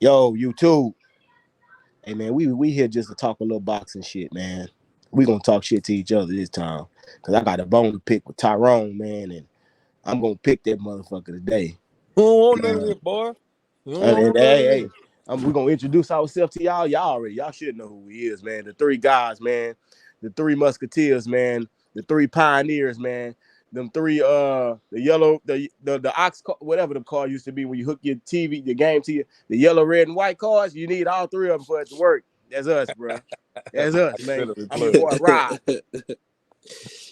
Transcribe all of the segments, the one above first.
Yo, YouTube. Hey man, we here just to talk a little boxing shit, man. We gonna talk shit to each other this time. Cause I got a bone to pick with Tyrone, man, and I'm gonna pick that motherfucker today. You don't want none of this, boy. You don't And want none hey, of hey, this. we gonna introduce ourselves to y'all. Y'all should know who he is, man. The three guys, man. The three musketeers, man. The three pioneers, man. Them three, the yellow, the ox, whatever the car used to be when you hook your TV, the game to you, the yellow, red, and white cars. You need all three of them for it to work. That's us, bro. That's us, man. Accidentally I'm your plug. boy Rob.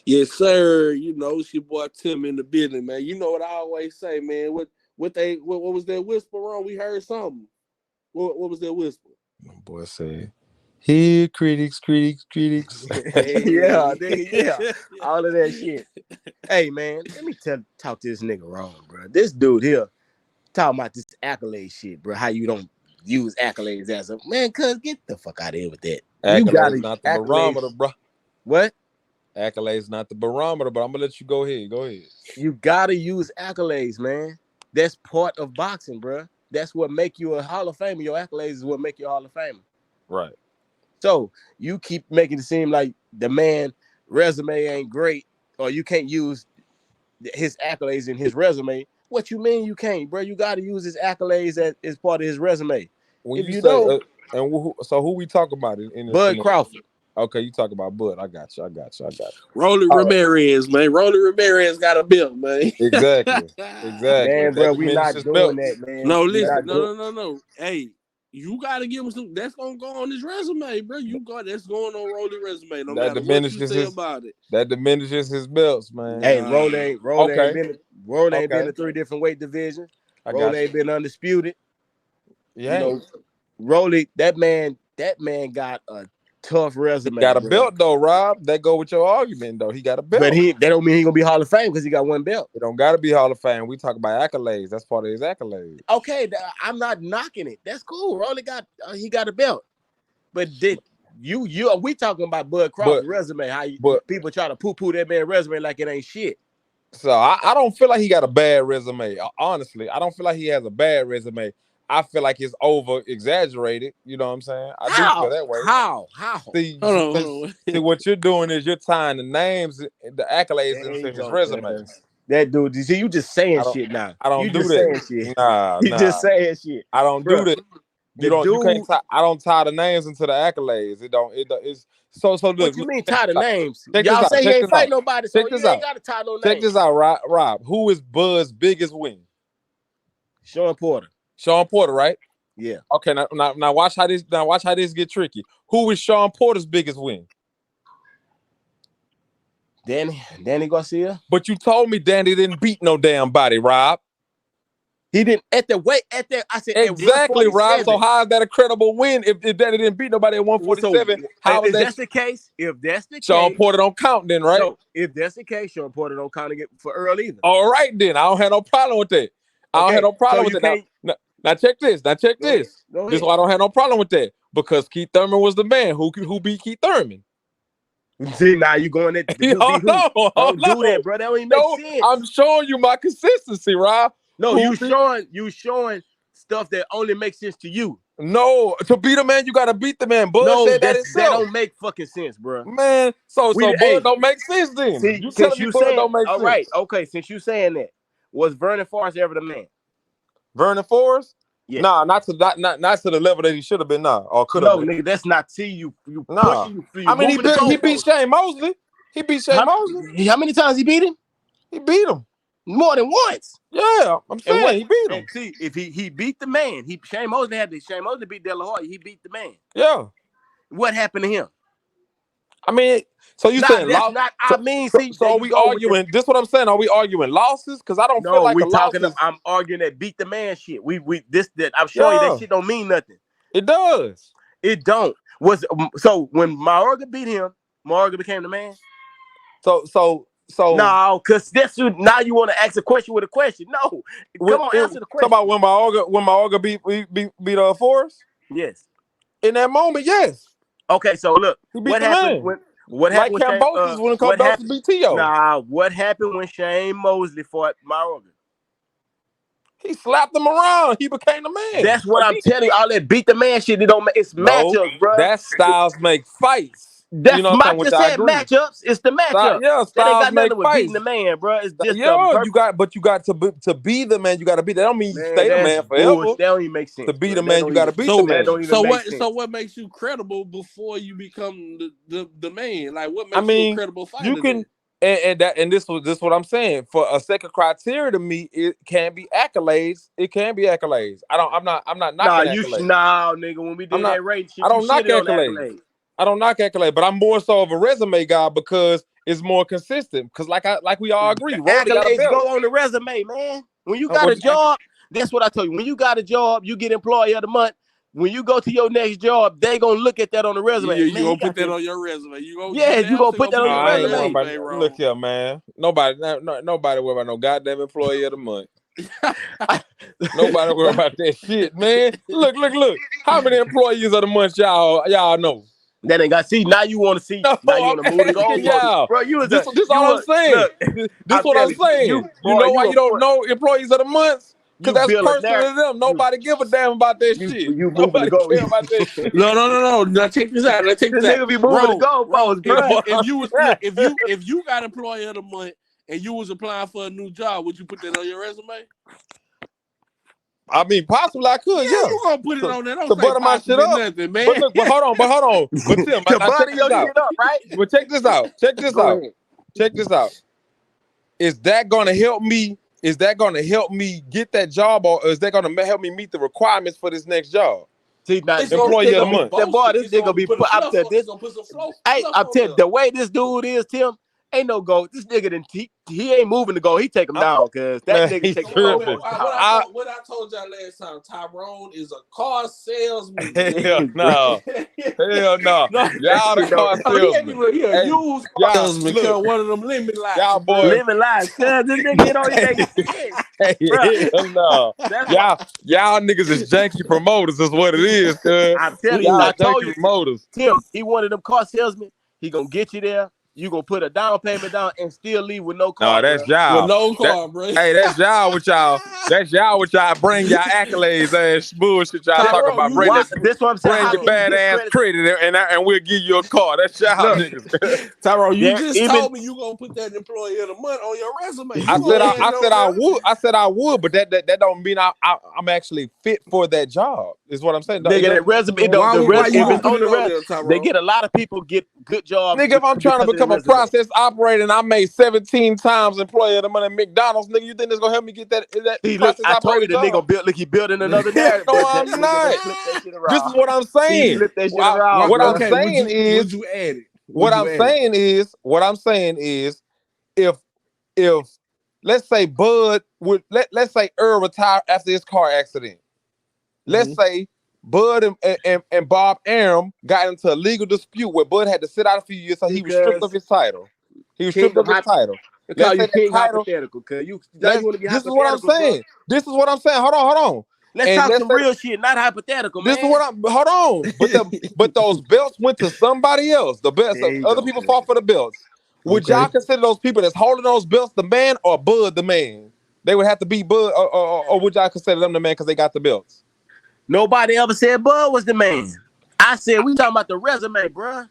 Yes, sir. You know, it's your boy Tim in the building, man. You know what I always say, man. What was that whisper on? We heard something. What was that whisper? My boy said, "Here, critics, critics, critics." Yeah, nigga, yeah. All of that shit. Hey, man, let me talk to this nigga wrong, bro. This dude here talking about this accolade shit, bro. How you don't use accolades as a man? Cuz get the fuck out of here with that. You Accolades gotta not the accolades. barometer, bro. What? Accolades not the barometer, but I'm gonna let you go ahead. Go ahead. You gotta use accolades, man. That's part of boxing, bro. That's what make you a Hall of Famer. Your accolades is what make you a Hall of Famer. Right. So you keep making it seem like the man resume ain't great, or you can't use his accolades in his resume. What you mean you can't, bro? You got to use his accolades as part of his resume. When If you you say, don't, so who we talk about in Bud the Crawford. okay, you talk about Bud. I got you. I got you. I got you. Rolly All right. Ramirez, man. Rolly Ramirez got a belt, man. Exactly. Exactly. Man, That bro, we not diminishes doing belts. that, man. No, We listen, not doing. no. Hey, you gotta give him some. That's gonna go on his resume, bro. That's going on Rolly resume, no That matter what you diminishes say his about it. that diminishes his belts, man. Hey, Nah. Okay. Roll ain't been Okay. to three different weight divisions. I Roll got you. ain't been undisputed. You Yeah. know, Rolly, that man got a tough He resume, got a bro. belt though, Rob. That go with your argument though. He got a But belt. that don't mean he gonna be Hall of Fame because he got one belt. It don't gotta be Hall of Fame. We talk about accolades. That's part of his accolades. Okay, I'm not knocking it. That's cool. Rolly got he got a belt. But did you we talking about Bud But Crawford resume? How but people try to poo poo that man resume like it ain't shit. so I don't feel like he got a bad resume. Honestly, I don't feel like he has a bad resume. I feel like it's over exaggerated. You know what I'm saying? I do feel How? that way. How? See, what you're doing is you're tying the names, the accolades There you into his go, resume. cuz. That dude, you see, you just saying I don't, shit now. I You don't do just that. saying shit. Nah, You just nah, saying shit. I don't do Bro, that. the You can't dude, tie. I don't tie the names into the accolades. It's so what look, you look, mean tie the names? check this Y'all out. say he Check ain't this fight out. nobody, so Check you this ain't out. gotta tie no Check this names. out, Rob. Who is Bud's biggest win? Sean Porter. Sean Porter, right? Yeah. Okay, now watch how this get tricky. Who is Sean Porter's biggest win? Danny Garcia. But you told me Danny didn't beat no damn body, Rob. He didn't at the weight at that. I said at Exactly, Rob. So 147. how is that a credible win if Danny didn't beat nobody at So 147? How is if that that's the case, Sean Porter don't count then, right? so if that's the case, Sean Porter don't count it for Earl either. All right, then. I don't have no problem with that. I don't have Okay, no so problem with you that. Now, can't now check this. Now check go ahead. this. Go This is ahead. why I don't have no problem with that. Because Keith Thurman was the man. Who beat Keith Thurman? See, now you going at who Oh beat who? no, oh Don't do that, no. bro. That don't even make No, I'm sense. showing you my consistency, Rob. No, Who beat you showing stuff that only makes sense to you. No, to beat a man, you gotta beat the man. Bud No, said that that himself. don't make fucking sense, bro. Man, so Bud Hey, don't make sense then. see, You since telling me you Bud saying don't make all right, sense. okay, since you saying that, was Vernon Forrest ever the man? Vernon Forrest? Yes. Nah, not to the level that he should have been, nah, or could have No, been. nigga, that's not T. You Nah. pushing you I mean moving the he beat goalpost. Shane Mosley. He beat Shane How, Mosley. how many times he beat him? He beat him. More than once. Yeah, I'm And saying what? he beat him. And see, if he beat the man, Shane Mosley beat De La Hoya. He beat the man. Yeah. What happened to him? I mean, so you Nah, saying that's loss? not. I So, mean, so, see, so there are you we go with the. arguing? This what I'm saying. Are we arguing losses? Because I don't feel No, like we a loss talking. is. I'm arguing that beat the man shit. We this that I'm showing you that Yeah, shit don't mean nothing. it does. It don't. Was so when Mayorga beat him, Mayorga became the man. So No, cause now you want to ask a question with a question. No, come on, answer the talk about question. when my Orga beat Forrest Yes. in that moment, yes, Okay, so look, he beat what the happened man. when what Like happened when Shane Cambosis when what Cambosis happened? beat Tio. Nah, what happened when Shane Mosley fought Mayorga? He slapped him around. He became the man. That's what I'm telling you. All that beat the man shit, it don't make it's No, matchups, bro. that styles make fights. You That's know what I'm my saying? Which just I said agree. matchups. It's the matchup. Yeah, That ain't styles got nothing make to do with beating fights. the man, bro. It's just Yeah, you got to be the man. You got to be. That don't mean you man, stay the that's man forever. bullshit. That don't even make To sense, be bro. the man, you got to beat the That man. don't even make sense. So what makes you credible before you become the man? Like what I makes you a mean, credible fighter? you can, and this what I'm saying. For a second criteria to me, it can be accolades. It can be accolades. I'm not Nah, knocking accolades. nigga. When we I'm did not. that rating I shit, you don't knock shitted on accolades. accolades. I don't knock accolades, but I'm more so of a resume guy because it's more consistent. Because like we all agree, Rolly got a Accolades belt. go on the resume, man. When you got What a job, that's what I told you. When you got a job, you get employee of the month. When you go to your next job, they gonna look at that on the resume. You Man, gonna put that on your resume. Yeah, you gonna put that on No, your I ain't worried resume. about. Look here, man. Nobody worry about no goddamn employee of the month. Nobody worry about that shit, man. Look. How many employees of the month y'all know? That ain't got see. Now you want to see. No, Now you I'm want to move the asking goalpost, y'all. bro. You was This you all I'm was saying. look. This what I'm telling saying. You boy, know why you don't front. know employees of the month? Because You that's build a personal to them. Nobody give a damn about that shit. you moving the Nobody goal. care about that shit. No. Now check this out. This nigga be moving the goalposts, bro. If you got employee of the month and you was applying for a new job, would you put that on your resume? I mean, possibly I could, yeah. You gonna put it on there? Don't to say butter my shit possibly up. nothing, man. But look, but hold on. But Tim, To now check butter this your out. shit up, right? But check this out. Go ahead. Check this out. Is that gonna help me? Is that gonna help me get that job, or is that gonna help me meet the requirements for this next job? See, now, Employee of the month. That boy, this nigga be put up to this. It's gonna put some flow. Hey, I'm telling you, the way this dude is, Tim, ain't no goal. This nigga didn't he ain't moving the goal. He take him down because that Man, nigga he's take the tripping. goalpost down. What I told y'all last time, Tyrone is a car salesman. Hell no. Hell no. Y'all the car salesman. He a used car salesman. Look, One of them lemon lights. y'all boys. Living life, cuz this nigga it only makes sense. Hell no. Y'all niggas is janky promoters is what it is, cuz. I'm telling you, Y'all I told janky you, promoters. Tim, he one of them car salesmen. He gonna get you there. You gonna put a down payment down and still leave with no car. No, that's bro. y'all. With no car, bro. Hey, that's y'all with y'all. That's y'all with y'all bring y'all accolades ass bullshit y'all talk about. This what I'm saying. Bring How your can you bad get ass credit? and we'll give you a car. That's y'all Look, niggas. Tyrone, you There, just even- told me you gonna put that employee of the month on your resume. I said I would, but that don't mean I'm actually fit for that job. Is what I'm saying. nigga, that resume, if it's on the resume, they get a lot of people get good jobs. Nigga, if I'm trying to become a process operator and I made 17 times employee of the month at McDonald's, nigga, you think it's gonna help me get that See, process look, I told you operator the job? nigga he building another narrative. No, I'm not. This is what I'm saying. He flipped that shit around. What I'm Okay, saying is, would you add it? what I'm saying is, if let's say Bud would let's say Earl retired after his car accident. Let's say Bud and Bob Arum got into a legal dispute where Bud had to sit out a few years, so he was stripped of his title. He was stripped of his title. Let's say king hypothetical, cause this is what I'm saying. Bro. This is what I'm saying. Hold on. Let's talk some real shit, not hypothetical, man. This is what hold on. But those belts went to somebody else. The belts, other people fought for the belts. Would y'all consider those people that's holding those belts the man or Bud the man? They would have to be Bud, or would y'all consider them the man because they got the belts? Nobody ever said Bud was the man. I said we talking about the resume, bro.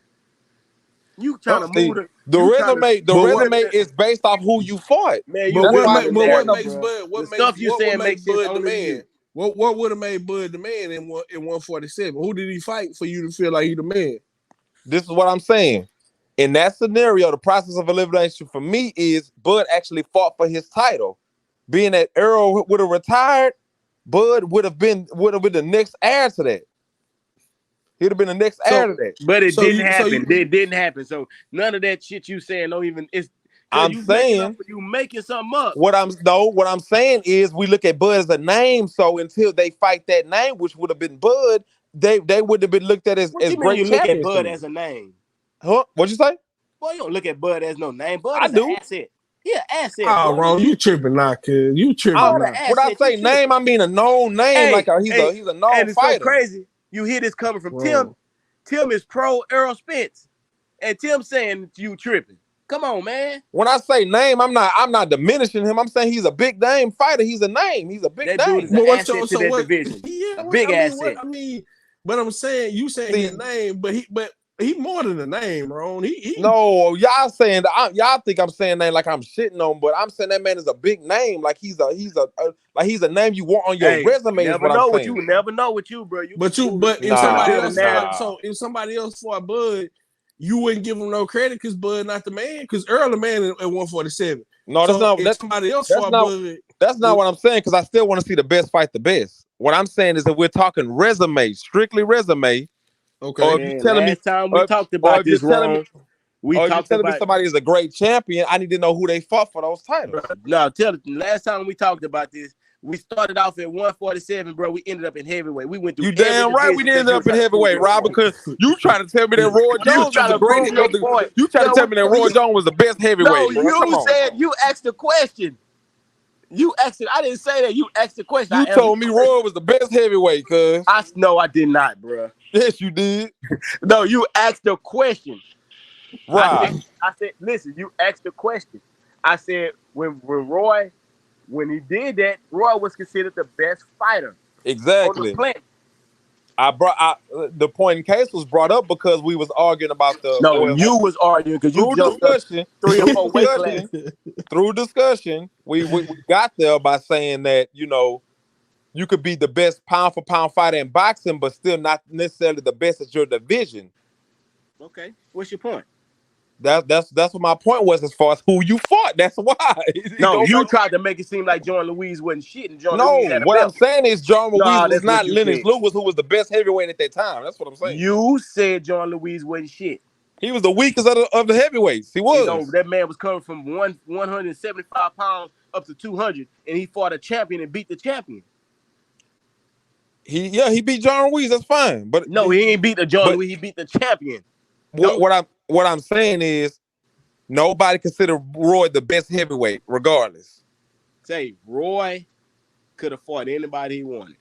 You trying to move the resume? The resume is based off who you fought. Man, what makes Bud the man? What would have made Bud the man in 147? Who did he fight for you to feel like he the man? This is what I'm saying. In that scenario, the process of elimination for me is Bud actually fought for his title. Being that Earl would have retired, Bud would have been the next heir to that. He'd have been the next heir to that. But it didn't happen. It didn't happen. So none of that shit you saying don't even. I'm saying you making something up. What I'm saying is we look at Bud as a name. So until they fight that name, which would have been Bud, they would have been looked at as great champions. You look at Bud as a name? Huh? What'd you say? Boy, you don't look at Bud as no name. Bud is an asset. Yeah, asset. Oh, Ron, you tripping now, kid. You tripping now. When I say name, I mean a known name. He's a known and it's fighter. So crazy. You hear this coming from Tim. Tim is pro Earl Spence. And Tim saying you tripping. Come on, man. When I say name, I'm not diminishing him. I'm saying he's a big name fighter. He's a name. He's a big That dude name. is an But what asset to so that what? division. Yeah, A what, big I mean, asset. but I'm saying you saying his name, but he more than a name, Ron. No, y'all saying y'all think I'm saying that like I'm shitting on, but I'm saying that man is a big name. Like he's a name you want on your resume. Is Never what I'm know what saying. you never know with you, bro. You But if somebody else fought, so if somebody else fought Bud, you wouldn't give him no credit because Bud not the man. Because Earl the man at 147. No, that's not. If somebody else fought Bud, that's not what I'm saying. Because I still want to see the best fight the best. What I'm saying is that we're talking resume, strictly resume. okay. Or if you're telling me, time we talked about this wrong. Or if you're telling me somebody is a great champion, I need to know who they fought for those titles. Bro, no, last time we talked about this, we started off at 147, bro. We ended up in heavyweight. We went through. You damn right we ended up in heavyweight, Rob, because you trying to tell me that Roy Jones was a great. You trying to tell me that Roy Jones was the best heavyweight, bro. You said you asked the question. You asked it. I didn't say that. You asked the question. You told me Roy was the best heavyweight, cuz. No, I did not, bro. Yes, you did. No, you asked the question. Right. I said, listen, you asked the question. I said, when Roy, when he did that, Roy was considered the best fighter. Exactly. On the planet. The point in case was brought up because we was arguing about the. No, you was arguing because you jumped discussion, 3 or 4 weight classes. Through discussion, we got there by saying that, you know, you could be the best pound for pound fighter in boxing, but still not necessarily the best at your division. Okay, what's your point? That's what my point was as far as who you fought. That's why. No, you tried to make it seem like John Louise wasn't shit. And Louise had a belt. I'm saying is John Louise was not Lennox Lewis, who was the best heavyweight at that time. That's what I'm saying. You said John Louise wasn't shit. He was the weakest of the heavyweights. He was. That man was coming from 175 pounds up to 200, and he fought a champion and beat the champion. He beat John Louise. That's fine, but no, he ain't beat the John Louise. He beat the champion. What I'm saying is nobody considered Roy the best heavyweight, regardless. Say Roy could have fought anybody he wanted.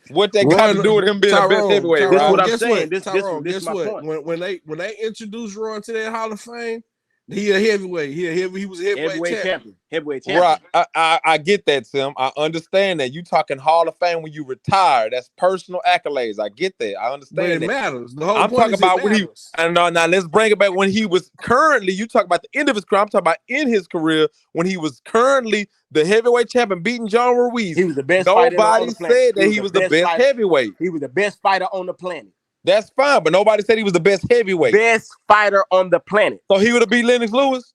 What that got to do with him being the best heavyweight? That's what I'm saying. Guess what? When they introduced Roy to that Hall of Fame, he a heavyweight. He was a heavyweight champion. Heavyweight champion. Right. I get that, Tim. I understand that. You talking Hall of Fame when you retire. That's personal accolades. I get that. I understand but it matters. The whole I'm talking about when he. And now let's bring it back when he was currently. You talk about the end of his career. I'm talking about in his career when he was currently the heavyweight champion, beating John Ruiz. He was the best. Nobody said that he was the best heavyweight. He was the best fighter on the planet. That's fine, but nobody said he was the best heavyweight. Best fighter on the planet. So he would have beat Lennox Lewis?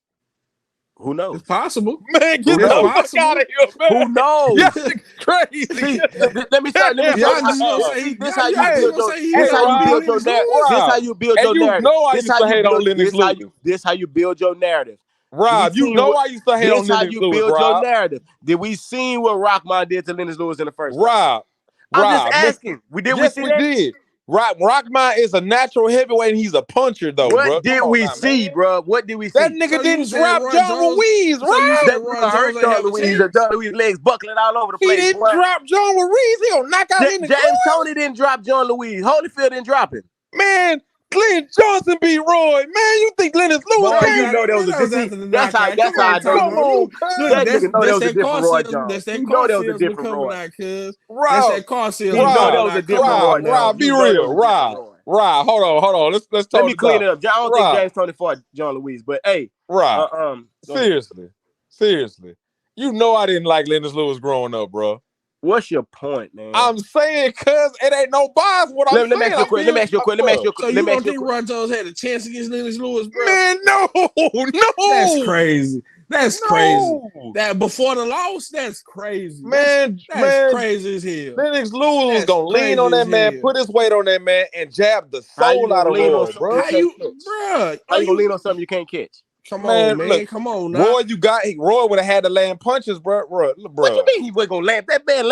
Who knows? It's possible. Man, get the fuck out of here, man. Who knows? Yeah, crazy. Let me start. This how you build your narrative. You know I used to hate on Lennox Lewis. This how you build your narrative. Rob, you know I used to hate on Lennox Lewis. This how you build your narrative. Did we see what Rockman did to Lennox Lewis in the first? Rob, I'm just asking. We did. Rockman is a natural heavyweight, and he's a puncher, though. What did we see, bro? What did we see? That nigga didn't drop John Ruiz, right? That nigga hurt John Ruiz. John Ruiz legs buckling all over the place. He didn't drop John Ruiz. He'll knock out Lennox Lewis. James Toney didn't drop John Louise. Holyfield didn't drop him. Man, Glenn Johnson beat Roy. Man, you think Lennox Lewis? You know there was a different. That's how I know. That's that car sales. Rob, be real. Rob, hold on. Let's talk. Let me clean it up. I don't think James Toney fought John Louise, but hey, Rob, seriously, you know I didn't like Lennox Lewis growing up, bro. What's your point, man? I'm saying, cuz it ain't no bias. What I'm saying. Let me ask you a question. So you don't think Ron Jones had a chance against Lennox Lewis, bro? Man, no. That's crazy. Crazy. That before the loss, that's crazy. Man, that's crazy as hell. Lennox Lewis was gonna lean on that man, put his weight on that man, and jab the soul out of Roy, bro. How you gonna lean on something you can't catch? Come on, man. Look, come on now. Roy would have had to land punches, bro. What you mean he wasn't gonna land? That man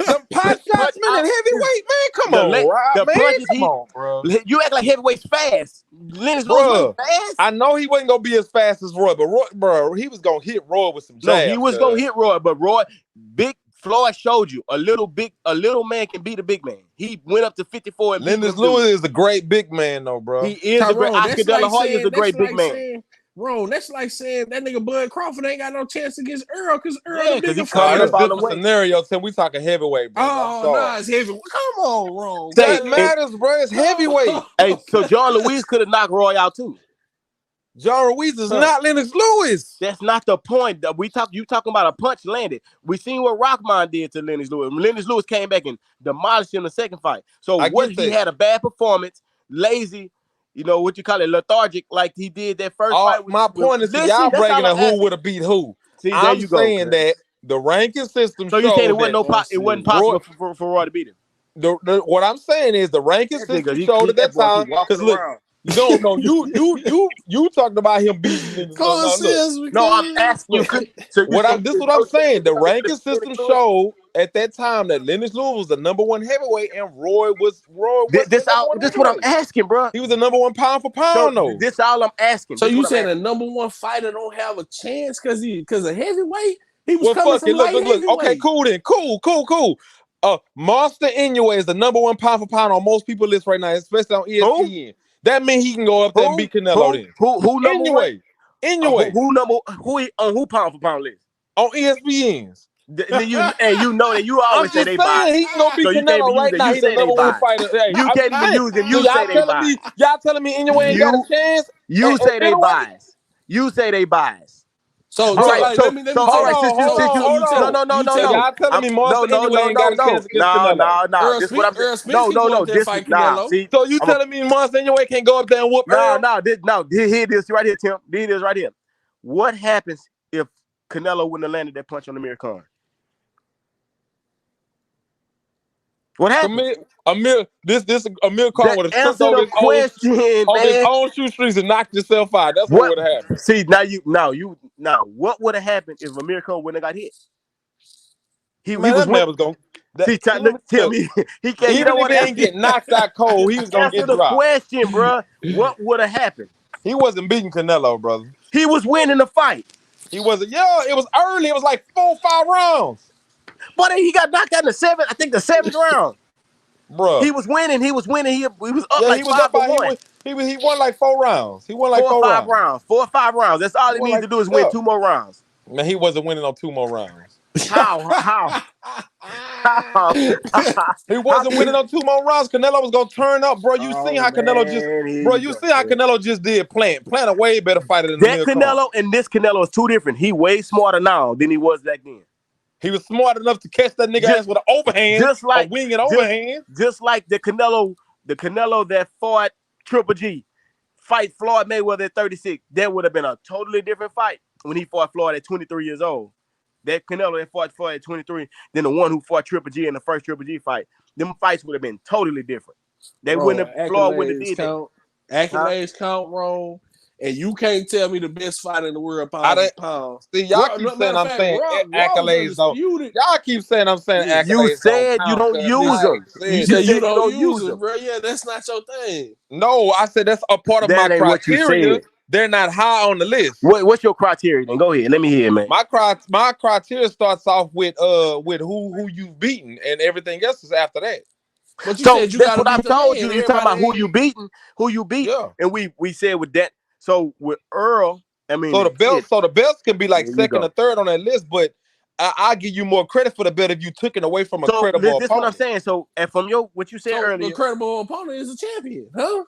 some pot shots, man, heavyweight, man. Come on, Rob, man. Come on, bro. You act like heavyweight's fast. Lennox Lewis fast. I know he wasn't gonna be as fast as Roy, but Roy, he was gonna hit Roy with some jabs. No, he was gonna hit Roy, but Big Floyd showed you a little man can beat a big man. He went up to 54. And Lennox Lewis is a great big man, though, bro. He is a great. Oscar De La Hoya is a great big man. Bro, that's like saying that nigga Bud Crawford ain't got no chance against Earl because Earl Yeah, the 'cause bigger he coming That's up fighter. all the different way. scenario. Tim, we talking heavyweight, bro. I'm Oh, sorry. nah, it's heavy. Come on, wrong. Say, That and, matters, bro. It's heavyweight. hey, so John Louise could have knocked Roy out too. John Ruiz is Huh. not Lennox Lewis. That's not the point. You talking about a punch landed. We seen what Rockman did to Lennox Lewis. Lennox Lewis came back and demolished him in the second fight. So I what get he that. had a bad performance, lazy, what you call it, lethargic, like he did that first fight. My point is, Listen, y'all that's breaking all I'm up who asking. would have beat who. See, there I'm you go. saying that the ranking system So you saying showed that it wasn't Roy. possible for Roy to beat him? What I'm saying is the ranking That system nigga, showed at that that boy time. keep walking Because look, around. no, you talking about him beating niggas. Common No, look, sense, No, I'm asking you. look. So you saying This is there's what I'm no chance saying. The Canelo could ranking have beat system Lennox Lewis? showed at that time that Lennox Lewis was the number one heavyweight and Roy was the number one This what I'm heavyweight. asking, bro. He was the number one pound for So pound, though. this all I'm asking. So This you what I'm saying the asking. number one fighter don't have a chance because of heavyweight? He was Well, coming fuck from it. Look. light Okay, heavyweight. cool then. Cool. Monster Inoue is the number one pound for pound on most people's list right now, especially on ESPN. That means he can go up there and beat Canelo then. Who number one? Inoue. Who pound for pound list? On ESPN's. Then you know that you I'm always say just they saying biased. he can go beat So you can't Canelo even use right it. now. You He's the say they number one biased. fighter. Hey, You I'm can't just even saying. use them. So You say they biased. y'all telling me Inoue ain't got a chance? You At say they middleweight? biased. You say they biased. So, All so right. like, So let me all tell right. you. Since you Hold on. no. Y'all telling me Monster No. Inoue ain't got a chance against Canelo? No. This is what I'm saying. Earl Spence can go up there and fight Canelo. See, So you telling me Monster Inoue can't go up there and whoop Earl? Here it is right here, Tim. Here it is right here. What happens if Canelo wouldn't have landed that punch on Amir Khan? What happened? Amir Khan would have tripped Answer over the question, his man. own shoestrings and knocked himself out. That's what would have happened. See, now what would have happened if Amir Khan wouldn't have got hit? He Man, was that man winning. was going. See, tell me he can't. You Even don't if want he to didn't get knocked out cold, he was gonna answer get the dropped. question, bro. What would have happened? He wasn't beating Canelo, brother. He was winning the fight. He wasn't. Yeah, it was early. It was like 4 or 5 rounds. But he got knocked out in the seventh round. Bruh. He was winning. He was up Yeah, he like was up by 5-1. he won like 4 rounds. He won like 4 or 4 5 rounds. rounds. 4 or 5 rounds. That's all He he won needs like to do is win 2 more rounds. Man, he wasn't winning on 2 more rounds. How? He wasn't winning on 2 more rounds. Canelo was gonna turn up, bro. You seen how Canelo just did Plant a way better fighter than That Amir Khan. Canelo and this Canelo is two different. He way smarter now than he was back then. He was smart enough to catch that nigga ass with an overhand, a wing and overhand. Just like the Canelo that fought Triple G, fight Floyd Mayweather at 36. That would have been a totally different fight when he fought Floyd at 23 years old. That Canelo that fought Floyd at 23 than the one who fought Triple G in the first Triple G fight. Them fights would have been totally different. Floyd wouldn't have did that. Accolades count wrong. And you can't tell me the best fighter in the world pound for pound. See, y'all keep saying I'm saying accolades though. Y'all keep saying I'm saying accolades. You said you don't use them. You said you don't use them, bro. Yeah, that's not your thing. No, I said that's a part of my criteria. They're not high on the list. What's your criteria? Then go ahead. Let me hear it, man. My criteria starts off with who you've beaten, and everything else is after that. But you said you that's what I told you. You talking about who you beat. Yeah. And we said with that. So with Earl, I mean, so the belts can be like second or third on that list, but I'll give you more credit for the belt if you took it away from a credible opponent. That's what I'm saying. So, and from what you said earlier, the credible opponent is a champion, huh?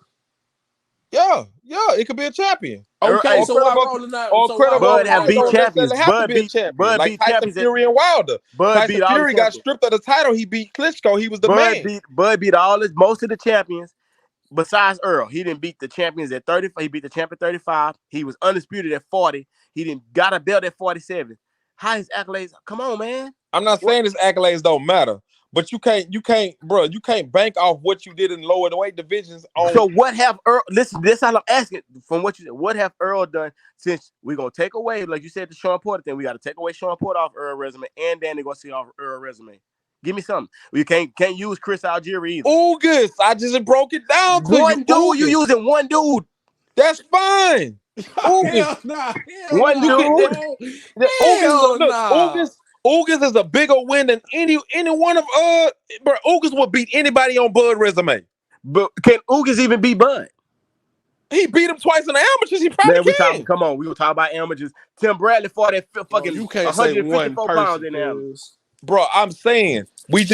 Yeah, it could be a champion. Okay, so why Roller not? Bud have beat champions. Bud beat champions. Like Tyson Fury and Wilder. Tyson Fury got stripped of the title. He beat Klitschko. He was the man. Bud beat most of the champions. Besides Earl, he didn't beat the champions at 30. He beat the champion at 35. He was undisputed at 40. He didn't got a belt at 47. How his accolades? Come on, man. I'm not saying his accolades don't matter, but you can't, bro. You can't bank off what you did in lower weight divisions. So what have Earl? Listen, this how I'm asking from what you said. What have Earl done since we're gonna take away, like you said, the Sean Porter thing? We got to take away Sean Porter off Earl resume, and then they're gonna see off Earl resume. Give me something. You can't use Chris Algieri either. August, I just broke it down to one dude. You using one dude. That's fine. August. One dude. August is a bigger win than any one of bro. August will beat anybody on Bud resume. But can August even beat Bud? He beat him twice in the amateurs. He probably Man, we talking. can. Come on, we gonna talk about amateurs. Tim Bradley fought that Bro, fucking you can't say one 154 pounds person, in the amateur. cuz. Bro, I'm saying we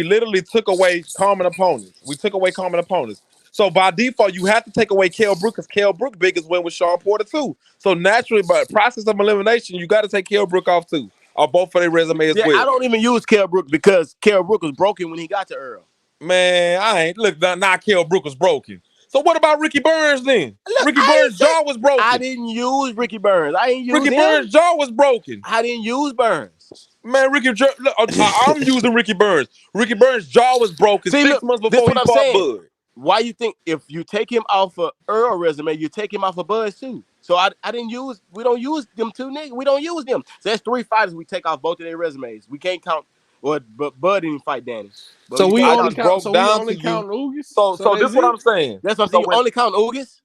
literally took away common opponents. We took away common opponents. So by default, you have to take away Kell Brook because Kell Brook biggest win with Sean Porter too. So naturally, by process of elimination, you got to take Kell Brook off too, or both for their resume as Yeah, I well. don't even use Kell Brook because Kell Brook was broken when he got to Earl. Man, I ain't look. Now Kell Brook was broken. So what about Ricky Burns then? Look, Ricky Burns' jaw was I broken. didn't use Ricky Burns. I didn't use Ricky him. Burns' jaw was broken. I didn't use Burns. Man, I'm using Ricky Burns. Ricky Burns' jaw was broken See, 6 months this before what he I'm fought saying. Bud. Why you think if you take him off of Earl resume, you take him off of Buzz too? So I didn't use. We don't use them two niggas. We don't use them. So that's 3 fighters we take off both of their resumes. We can't count. Well, but Bud didn't fight Danny. But So you we can't I count. only just count. broke So we down only to you. count Ugis. So That's this what it. I'm saying. That's what I'm So saying. You only count Ugas.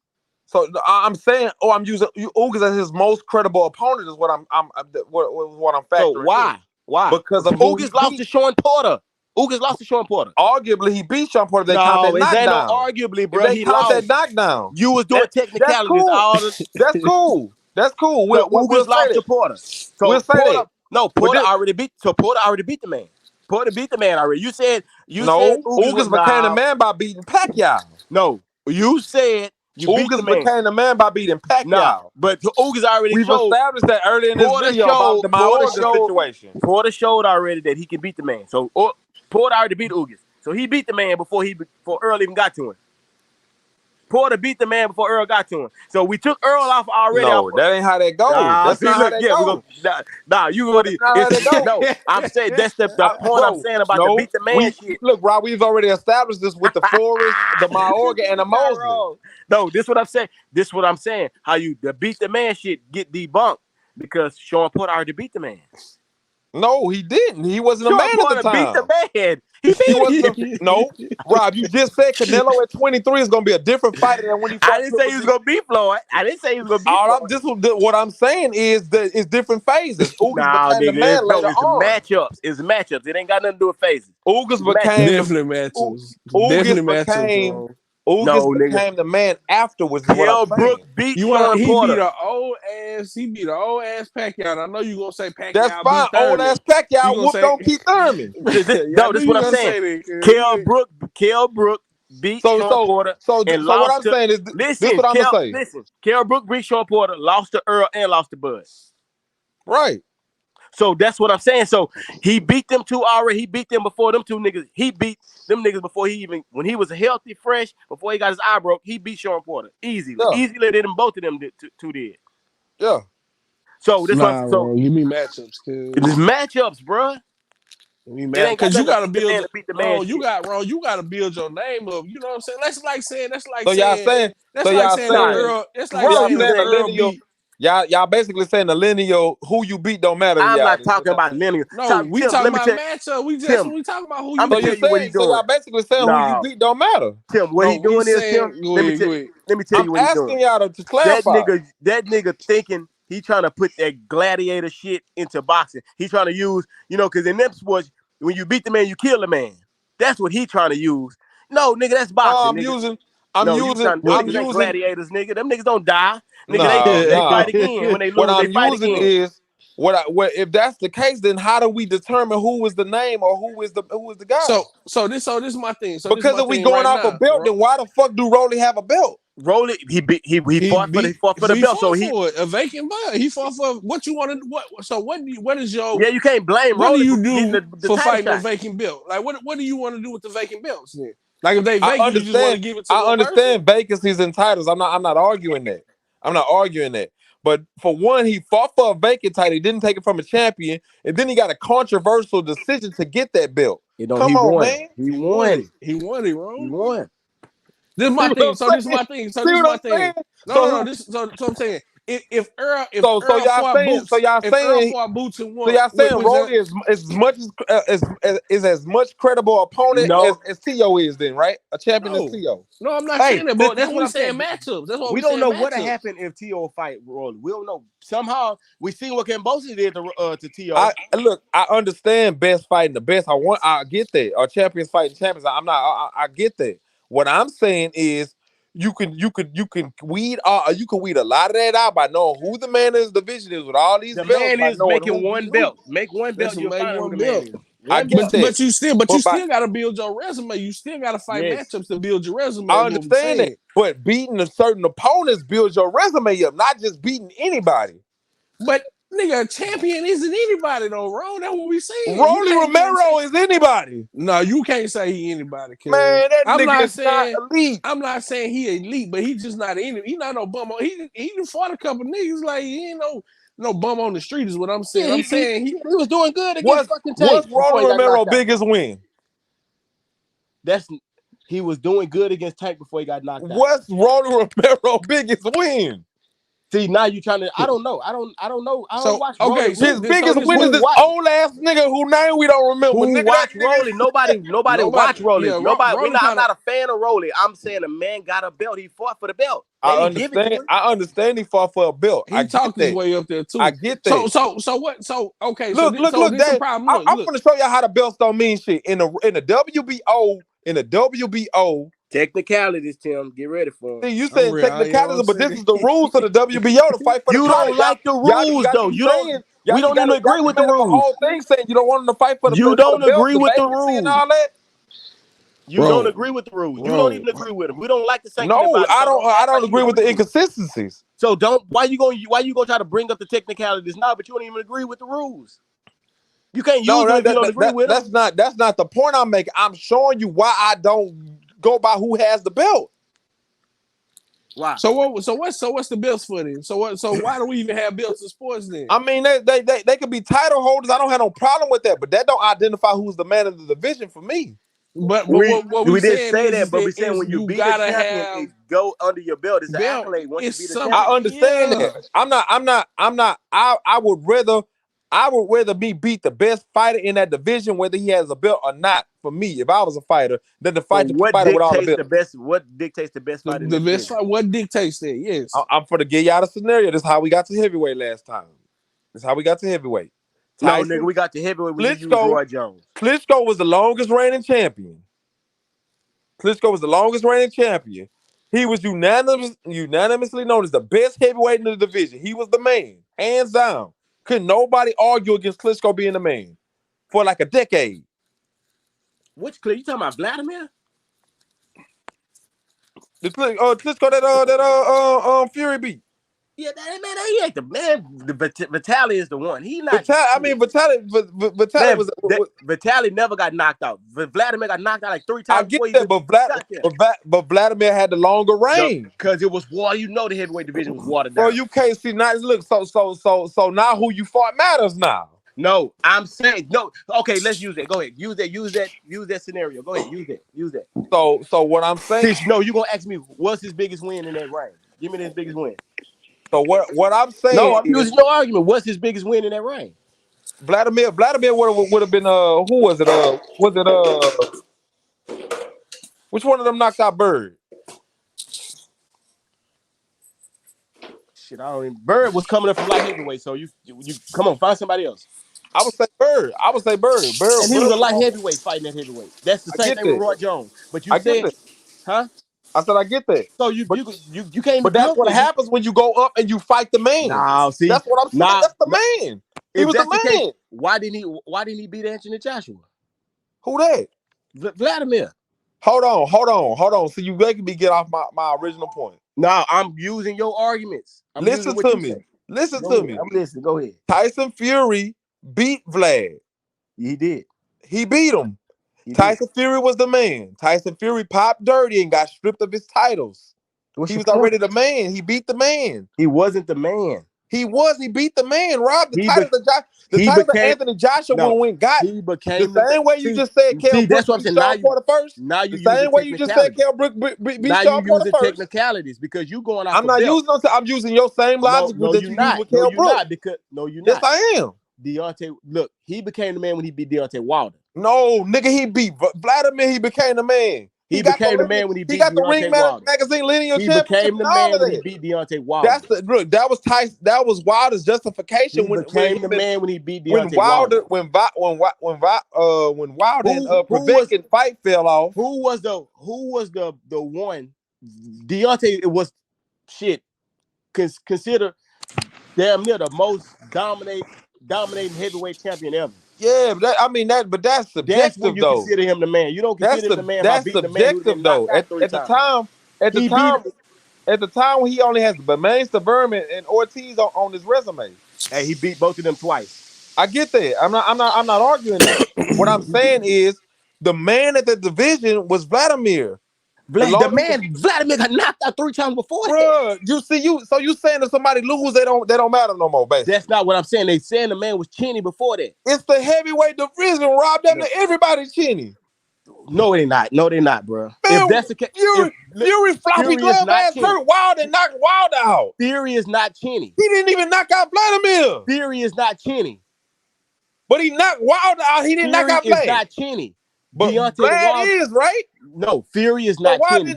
So I'm saying, I'm using Ugas as his most credible opponent is what I'm So factoring in. why? Why? Because of who he Ugas lost beat. to Sean Porter. Ugas lost to Sean Porter. Arguably, he beat Sean Porter. They count No, that it ain't no knockdown. arguably, If bro. they He count that lost. knockdown, You was doing that's technicalities. cool. All the That's cool. That's cool. so We'll Ugas say lost to that. Porter. We'll So say Porter, that. no, But Porter already beat. So Porter already beat the man. Porter beat the man already. You said no, Ugas was Ugas became the nah. man by beating Pacquiao. No, you said you beat the Ugas man. became the man by beating Nah, Pacquiao. but Ugas already We've showed. established that early in this Porter video about showed. the Porter Mayorga showed. situation. Porter showed already that he can beat the man. So Porter already beat Ugas. So he beat the man before Earl even got to him. Porter beat the man before Earl got to him. So we took Earl off already. No, that ain't how that goes. Nah, That's see, not how look, that yeah, we go. goes. You No, go that's to. not how that goes. No, I'm saying that's the point I'm Bro, saying about the no, beat the man we shit. look, Rob. We've already established this with the Forest, the Mayorga, and the You're not Mosley. wrong. No, this what I'm saying. This what I'm saying. How you the beat the man shit get debunked because Sean Porter already beat the man. No, he didn't. He wasn't a Sean man at the Porter beat the time. man. He He beat wasn't. him. No, Rob. You just said Canelo at 23 is going to be a different fighter than when he I fought didn't say Triple he was G. gonna beat Floyd. I didn't say he was gonna beat All I'm Floyd. just what I'm saying is that it's different phases. Ugas Nah, became the nigga, man later it's on. matchups. It's matchups. It ain't got nothing to do with phases. Ugas became Matchups. the Definitely matchups. Ugas Definitely matchups, became bro. No, Ugas nigga. became the man afterwards. Is what I'm Kell Brook saying. beat You want Sean he beat Porter. an old ass. He beat an old ass Pacquiao. And I know you gonna say That's Pacquiao fine. beat Old Thurman. ass You Pacquiao gonna whooped say? on Keith Thurman. Yeah, I No, knew this is you what I'm gonna saying. say that. Kell Brook beat So Sean so Porter so and so what lost I'm to. saying is this Listen, what I'm gonna say. Kell Brook beat Sean Porter, lost to Earl, and lost to Bud. Right. So that's what I'm saying. So he beat them two already. He beat them before them two niggas. He beat them niggas before he even when he was healthy, fresh, before he got his eye broke. He beat Sean Porter easily, Yeah. easily than both of them two did. Yeah. So this one, Nah, so bro. Give me matchups, it's cuz. matchups, bro. Give me It mad ain't got because you nothing to gotta beat the build. man to beat the man Wrong, shit. you gotta build your name up. You know what I'm saying? That's like saying. That's like So y'all saying. saying so That's like y'all saying if Nah, saying Earl. That's so like Rob y'all saying if saying the using Earl lineal beat. y'all basically saying the lineal who you beat don't matter to I'm y'all. not Is what talking y'all about saying. linear. No, we Tim, talking let me about tell matchup. That's Tim. what we talking about. Who I'm you So gonna you tell beat? you what he saying so doing. y'all basically saying who you Nah, beat don't matter. Tim, what No, he we doing is saying Tim. go ahead, go ahead. Let me tell I'm you what he doing. asking y'all to clarify. That nigga thinking he trying to put that gladiator shit into boxing. He trying to use, because in them sports, when you beat the man, you kill the man. That's what he trying to use. No, nigga, that's No, boxing, nigga. I'm No, using them I'm niggas ain't using gladiators, nigga. Them niggas don't die. Nigga, no, they fight no. again. When they What lose, they I'm fight using again. is what if that's the case, then how do we determine who is the name or who is the guy? So this is my thing. So this is Because my if we thing going right off a now. belt, then why the fuck do Rolly have a belt? Rolly, he fought for the He belt. So fought for it, a vacant belt. He fought for what you want to what. So you can't blame what do Rolly for you getting do the for title fighting a shot. vacant belt? Like what do you want to do with the vacant belts then? Like if they I vacant, you just want understand. to give it to I one person? understand vacancies and titles. I'm not arguing that. I'm not arguing that. But for one, he fought for a vacant title. He didn't take it from a champion, and then he got a controversial decision to get that belt. He Come on, won. man. He He won it. won. He won it, He bro. won. This is See my what thing. I'm So this is saying? my thing. So See this is what my I'm thing. saying? No. So I'm saying if So Earl y'all fought saying so Boots, y'all if Earl saying fought Boots and so won, y'all saying was that Rolly is as much credible opponent No, as T.O. is then, right? A champion as no? T.O. No, I'm not hey, saying that, but that's that's what what we I'm saying. saying matchups. That's what We we don't saying know what matchups. happened if T.O. fight Rolly. We don't know. Somehow we see what Cambosi did to T.O. I understand best fighting the best. I get that. Or champions fighting champions. I get that. What I'm saying is you can weed a lot of that out by knowing who the man in the division is with all these The belts, man by is knowing who making beat one who. belt. Make one That's belt, what you'll make find out who one the man belt. is. I One get belt. that. But you still But gotta build your resume. You still gotta fight Yes. matchups to build your resume. I Is what we understand that. saying. But beating a certain opponents builds your resume up, not just beating anybody. But nigga, a champion isn't anybody though, bro. That's what we saying. You Rolly can't be Romero is anybody. No, you can't say he anybody, cuz. Man, that I'm nigga not is not saying elite. I'm not saying he elite, but he just not any. He not no bum. He done fought a couple niggas like he ain't no bum on the street is what I'm saying. Yeah, I'm saying he was doing good against What's fucking what's Tank before Rolly he got Romero knocked out. biggest win? He was doing good against Tank before he got knocked out. What's Rolly Romero biggest win? See, now you trying to. I don't know. I don't know. I don't So, watch okay, Rolly. so His biggest this win what- is this old ass nigga who name we don't remember. Who Nigga, watch that nigga. Rolly? Nobody watch Rolly. yeah, Nobody. Rolly I'm kinda, not a fan of Rolly. I'm saying a man got a belt. He fought for the belt. They I didn't give it to understand. him. I understand he fought for a belt. I he get talked his that. way up there too. I get that. So what? So okay, Look, so this the Dave. problem. I'm Look. gonna show y'all how the belts don't mean shit. In the WBO. Technicalities, Tim. Get ready for him. See, you I'm saying real, you know what technicalities, I'm but this saying? is the rules for the WBO to fight for the You title. don't like the Y'all rules, got though. you You saying, don't. y'all We don't even agree with the made up a rules. whole thing saying you don't want them to fight for the You don't belt, agree the with the vacancy and rules. all that. You don't agree with the rules. You don't Bro. even agree with them. We don't like the sanctioning No, body. So don't I act don't like you agree with the agree with it. inconsistencies. So don't. Why you gonna try to bring up the technicalities now? But you don't even agree with the rules. You can't use them if you don't agree with them. That's not the point I'm making. I'm showing you why I don't go by who has the belt. Why? So what's the bills for then? So why do we even have bills in sports then? I mean, they could be title holders. I don't have no problem with that, but that don't identify who's the man of the division for me. But We we didn't saying say is that, but we saying is when you you beat a gotta champion, have it go under your belt. It's an belt. accolade once you It's beat a some champion. I understand yeah. that. I would rather me beat the best fighter in that division, whether he has a belt or not. For me, if I was a fighter, than to So fight the fighter with all the belts. What dictates the best fight in The the best division? fight. What dictates that? Yes. I'm for to get y'all the scenario. This is how we got to heavyweight last time. This is how we got to heavyweight. No, Tyson, nigga, we got the heavyweight when you use Klitschko, Roy Jones. Klitschko was the longest reigning champion. He was unanimously known as the best heavyweight in the division. He was the man, hands down. Couldn't nobody argue against Klitschko being the man for like a decade. Which clip? You talking about Vladimir? The Klitschko that Fury beat. Yeah, man, he ain't the man. Vitaly is the one. He not. Vitaly Man, was. Vitaly never got knocked out. Vladimir got knocked out like 3 I times get before he that, got there. but Vladimir had the longer reign. Because it was water. You know the heavyweight division was watered down. Bro, you can't see now. Look, so now who you fought matters now. No, I'm saying no. Okay, let's use that. Go ahead. Use that scenario. Go ahead. Use that. So what I'm saying. No, you gonna ask me what's his biggest win in that reign? Give me his biggest win. So what I'm saying No, I'm is using your argument. What's his biggest win in that reign? Vladimir would have been who was it? Which one of them knocked out Bird? Shit, I don't even. Bird was coming up from light heavyweight, so you come on, find somebody else. I would say Bird. Bird. And he was a light heavyweight fighting at heavyweight. That's the I same get thing with that. Roy Jones. But you I get said, that. huh? I said I get that. So But you can't even that's look. what happens when you go up and you fight the man. No, see, That's what I'm saying. That's the man. He was the man. Case, why didn't he beat Anthony Joshua? Who that? Vladimir. Hold on. So you making me get off my original point. No, I'm using your arguments. Listen to me. I'm listening. Go ahead. Tyson Fury beat Vlad. He did. He beat him. Tyson Fury was the man. Tyson Fury popped dirty and got stripped of his titles. He was already the man. He beat the man. He wasn't the man. He beat the man. Rob, the title of Anthony Joshua got. He became the same way you just said Kell Brooks beat Sean Porter first. Now you the same way you just said Kell Brooks beat Sean Porter first. Technicalities because you going off. I'm not using those. I'm using your same logic that you use with Kell Brooks. You're not. Yes, I am. Deabte, look, he became the man when he beat Deontay Wilder. No, nigga, he beat Vladimir. He became the man. He became the man when he beat Deontay Wilder. He got the Ring Magazine lineal championship. He became the man when he beat Deontay Wilder. That was Tyson. That was Wilder's justification. He became the man when he beat Deontay Wilder. When Wilder and Povetkin fight fell off. Who was the one Deabte, it was shit. Consider damn near the most dominating heavyweight champion ever. Yeah, but that's That's when subjective you though. consider him the man. You don't consider him the man by That's beating the man who subjective been knocked though. out three At the times. time, at the He beat. time, at the time when he only has Bermain Berman and Ortiz on his resume. Hey, he beat both of them twice. I get that. I'm not arguing that. What I'm saying is the man at the division was Vladimir. The The longest, man Vladimir got knocked out three times before that. bruh. So you saying if somebody lose, they don't matter no more, That's basically. not what I'm saying. They saying the man was chinny before that. It's the heavyweight division, Rob. Them No, everybody's chinny. no, they not. No, they not, bro. If Man, that's the case, if Fury floppy Fury is glove not ass chinny. hurt Wild and knocked Wild out. Fury is not chinny. He didn't even knock out Vladimir. Fury is not chinny. But he knocked Wild out. He didn't knock Fury out is Vlad. not chinny. But Deontay Vlad is, right? No, Fury is So not why chinny.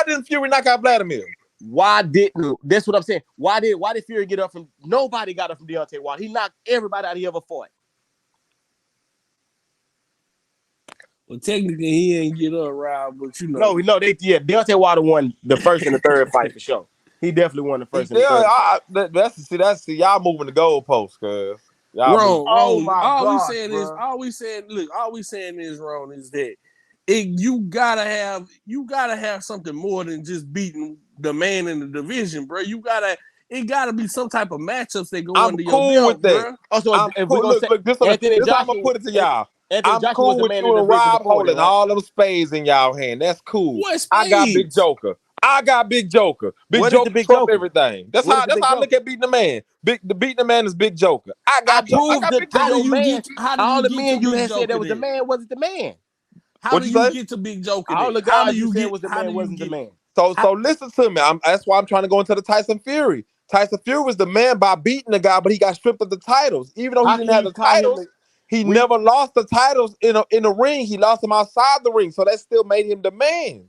didn't Fury knock out Vladimir? Why didn't? That's what I'm saying. Why did Fury get up from? Nobody got up from Deontay Wilder. He knocked everybody out he ever fought. Well, technically, he ain't get up, Rob, but you know. No, Deontay Wilder won the first and the third fight for sure. He definitely won the first and the third. That's y'all moving the goalposts, cuz. Wrong. Oh my all we gosh, saying bro. is, all we saying is wrong is that you gotta have something more than just beating the man in the division, bro. It gotta be some type of matchups that go under cool your belt, with that. bro. Also, if we're gonna say this Anthony how I'm Joshua, gonna put it to y'all. Anthony I'm Joshua cool was the with man you in the and division Rob before holding that, right? all them spades in y'all hand. That's cool. What spades? I got Big Joker. Big What is Joker the Big trump Joker? everything. That's What how is the Big I look Joker? at beating the man. Beating the man is Big Joker. I I got proved Big to How Joker. do your you man. get? How do All you the get men to you Big had said Joker that was the then? man wasn't the man. How What'd do you you say? get to Big Joker All then? the How do guys you you said get? was the How man do you wasn't the get? man. So listen to me. That's why I'm trying to go into the Tyson Fury. Tyson Fury was the man by beating the guy, but he got stripped of the titles. Even though he How didn't can have you the call him? titles, he We never lost the titles in the ring. He lost them outside the ring, so that still made him the man.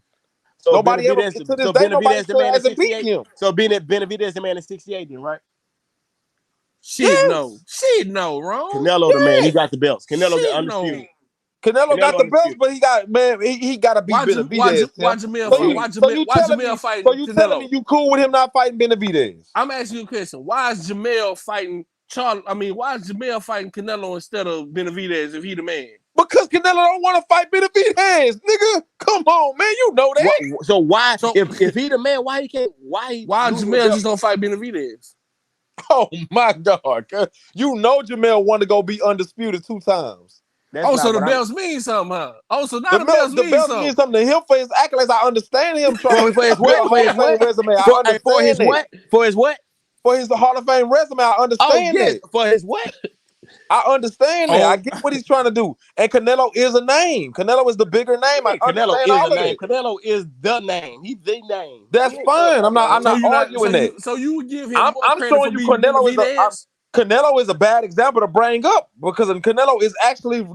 so Nobody ever Benavidez, to this so day, nobody Benavidez the still man in hasn't beat '68. him. So Benavidez the man in '68, then right? Shit, no. Yes, Shit, no, wrong. Canelo the man. He yes. got the belts. Canelo get Shit, no. undisputed. Canelo got Canelo the belts, undisputed. but he got to beat Benavidez. Why Tim. Jamel So fight? you He, Why Jamel fighting telling me Canelo? you cool with him not fighting Benavidez? I'm asking you a question. Why is Jamel fighting Charles? I mean, why is Jamel fighting Canelo instead of Benavidez if he the man? Because Canelo don't want to fight Benavidez, nigga. Come on, man, you know that. so why So if he the man, why he can't? Why losing the Jamel belt? just don't fight Benavidez? Oh my God, you know Jamel wanted to go be undisputed 2 times. That's Oh, not so the what I'm. belts mean something, huh? Oh, so now the belts The mean belts something. mean something to him for his accolades. I understand him trying For his to build a what? For Hall his of Fame what? resume. I For his understand that. what? For his what? For his Hall of Fame resume, I Oh understand yes. that. For his what? I understand that. I Oh, get what he's trying to do. And Canelo is a name. Canelo is the bigger name. I Yeah, Canelo understand is all a of name. that. Canelo is the name. He's the name. That's He ain't fine. I'm name. not arguing that. so you would give him more I'm credit showing for you beating Benavidez? Canelo is a bad example to bring up because Canelo is actually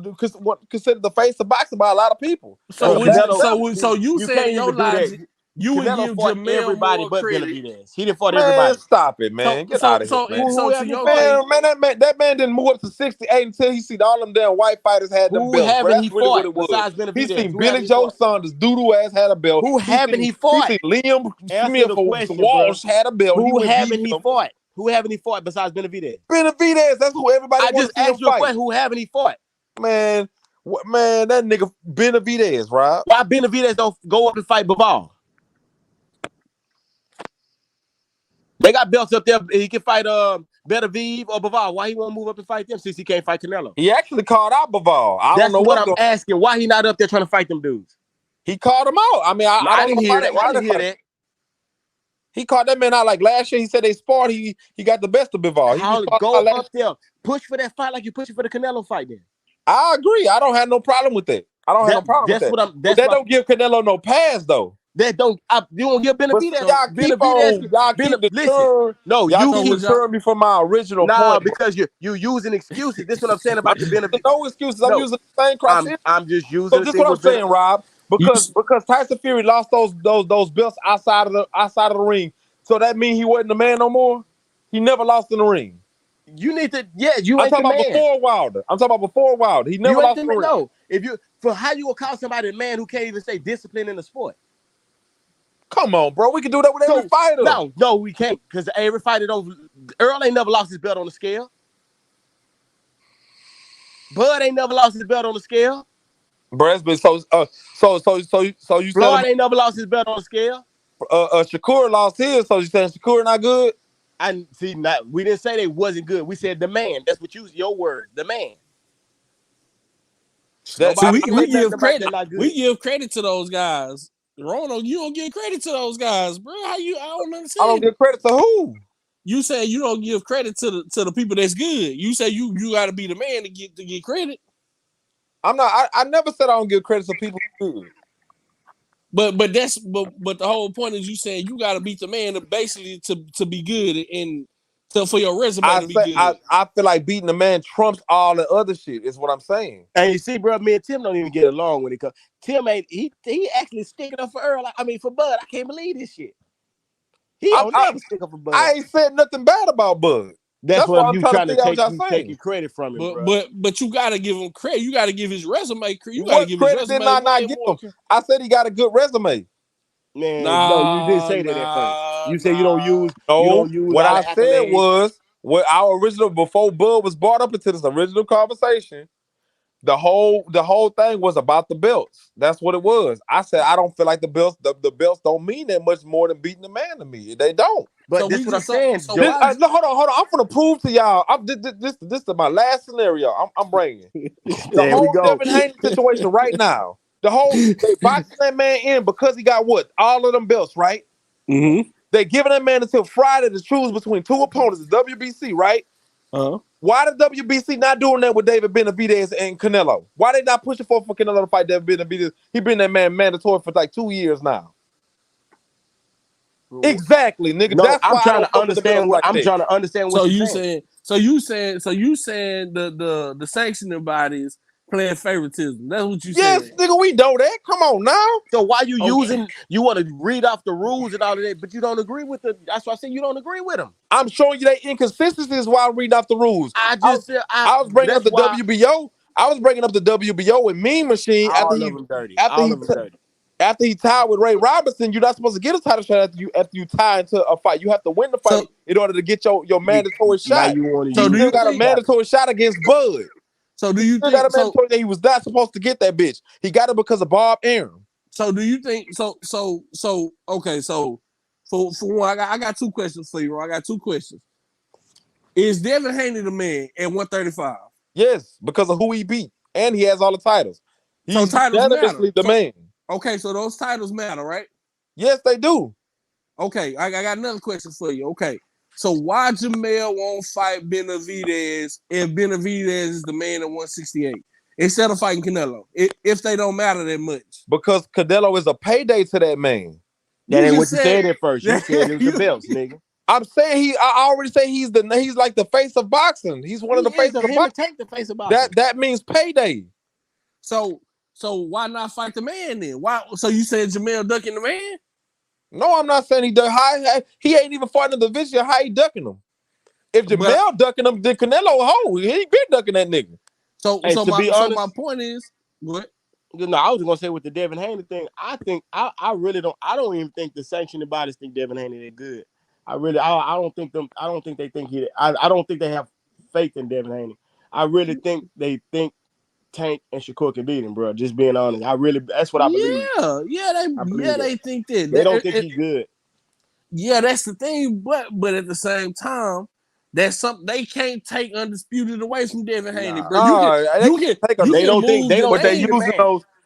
considered the face of boxing by a lot of people. That's So a would bad you, Canelo, example. so you you saying can't in your even do that. logic, you would Canelo give fought Jamel everybody more but credit? Benavidez. He didn't fight Man, everybody. stop it, man. Get out of here, man. So to Who your fought? thing, That man didn't move up to 68 until he seen all them damn white fighters had them Who belts, bro. haven't That's he really what fought it was. besides He Benavidez? seen Who haven't Billy he Joe fought? Saunders, doodoo ass had a belt. Who haven't he fought? Seen Liam Answer Smith the or question, bro. Walsh had a belt. He Who went beat haven't he him. fought? Who haven't he fought besides Benavidez? Benavidez, that's who everybody I want just to see him asked you a fight. question. Who haven't he fought? Man, that nigga Benavidez, Rob. Why Benavidez don't go up and fight Bivol? They got belts up there. He can fight Benavidez or Bivol. Why he won't move up and fight them since he can't fight Canelo? He actually called out Bivol. I don't That's know what what's I'm going. asking. Why he not up there trying to fight them dudes? He called him out. I mean, No, I I don't didn't know hear that. I didn't hear fight. that. He called that man out like last year. He said they sparred. He got the best of Bivol. He was Go up there, push for that fight like you pushing for the Canelo fight. Then I agree. I don't have no problem with that. that's what I'm. But that don't give Canelo no pass though. That don't. You don't give But Benavidez. y'all keep deterring. No, Y'all you keep keep. deterring me from my original point. Because you using excuses. This is what I'm saying about the Benavidez. No excuses. I'm No, using the same criteria. I'm just using. So this is what I'm saying, Rob. Because Tyson Fury lost those belts outside of the ring. So that means he wasn't the man no more. He never lost in the ring. You need to. Yeah, you I'm ain't the talking man. about before Wilder. He never lost in the ring. No, if you for how you will call somebody a man who can't even say discipline in the sport. Come on, bro. We can do that with every fighter. No, we can't. Because every fighter don't. Earl ain't never lost his belt on the scale. Bud ain't never lost his belt on the scale. Bro, it's been so you Floyd saying ain't never lost his belt on the scale. Shakur lost his, so you saying Shakur not good? I see. We didn't say they wasn't good. We said the man. That's what your word. The man. See, Nobody we said nothing give about credit. that not good. We give credit to those guys. Rono, you don't give credit to those guys, bro. How you? I don't understand. I don't give credit to who? You say you don't give credit to the people that's good. You say you got to be the man to get credit. I'm not. I never said I don't give credit to people who good. But the whole point is you saying you got to beat the man to basically to be good and for your resume to be good. I feel like beating the man trumps all the other shit. Is what I'm saying. And you see, bro, me and Tim don't even get along when it comes. Tim ain't he actually sticking up for Earl. I mean for Bud. I can't believe this shit. He don't never stick up for Bud. I ain't said nothing bad about Bud. That's why what I'm you trying to trying to figure out take. what y'all You saying. taking credit from him, bro. But you got to give him credit. You got to give his resume credit. You got to What give his credit resume did I not give him? I said he got a good resume. Man, no, you didn't say that at first. You said you don't use No, what all I the said accolades. was what our original before Bud was brought up into this original conversation. The whole thing was about the belts. That's what it was. I said I don't feel like the belts don't mean that much more than beating the man to me. They don't. But that's what I'm saying. So hold on. I'm gonna prove to y'all. This is my last scenario. I'm bringing the there we whole go. Devin Haney situation right now. The whole they boxing that man in because he got what all of them belts, right? Mm-hmm. They giving that man until Friday to choose between two opponents, the WBC, right? Why the WBC not doing that with David Benavidez and Canelo? Why they not pushing for Canelo to fight David Benavidez? He been that man mandatory for like 2 years now. Exactly, nigga. No, That's why I don't fuck with the belts like that. trying to understand what you're saying. So you saying the sanctioning bodies playing favoritism. That's what you yes, saying. Nigga, we know that. Come on now. So why you using? You want to read off the rules and all of that, but you don't agree with the. That's why I said you don't agree with them. I'm showing you that inconsistencies while I'm reading off the rules. I was bringing up the WBO. I was bringing up the WBO and Mean Machine all of them dirty. After he tied with Ray Robinson. You're not supposed to get a title shot after you tie into a fight. You have to win the fight in order to get your mandatory shot. Now you want to. So do you got a mandatory shut against Bud? So do you think got a mandatory that he was not supposed to get that bitch? He got it because of Bob Arum. So do you think okay, so for one, I got two questions for you, bro. I got two questions. Is Devin Haney the man at 135? Yes, because of who he beat. And he has all the titles. He's titles matter. The man. Okay, so those titles matter, right? Yes, they do. Okay, I got another question for you. Okay, so why Jamel won't fight Benavidez if Benavidez is the man at 168 instead of fighting Canelo? If they don't matter that much, because Canelo is a payday to that man. That ain't what you said at first. You said it was the belts, nigga. I'm saying I already say he's like the face of boxing. He's one of the faces of boxing. Take the face of boxing. That means payday. So why not fight the man then? Why? So you said Jamel ducking the man? No, I'm not saying he duck. He ain't even fighting the division. How he ducking him? If Jamel ducking him, then Canelo, he ain't been ducking that nigga. So my point is what? No, I was just gonna say with the Devin Haney thing. I think I really don't. I don't even think the sanctioning bodies think Devin Haney that good. I don't think them. I don't think they think he. I don't think they have faith in Devin Haney. I really think they think Tank and Shakur can beat him, bro. Just being honest, that's what I believe. They think that. They don't think he's good. Yeah, that's the thing. But at the same time, that's something they can't take undisputed away from Devin Haney, bro.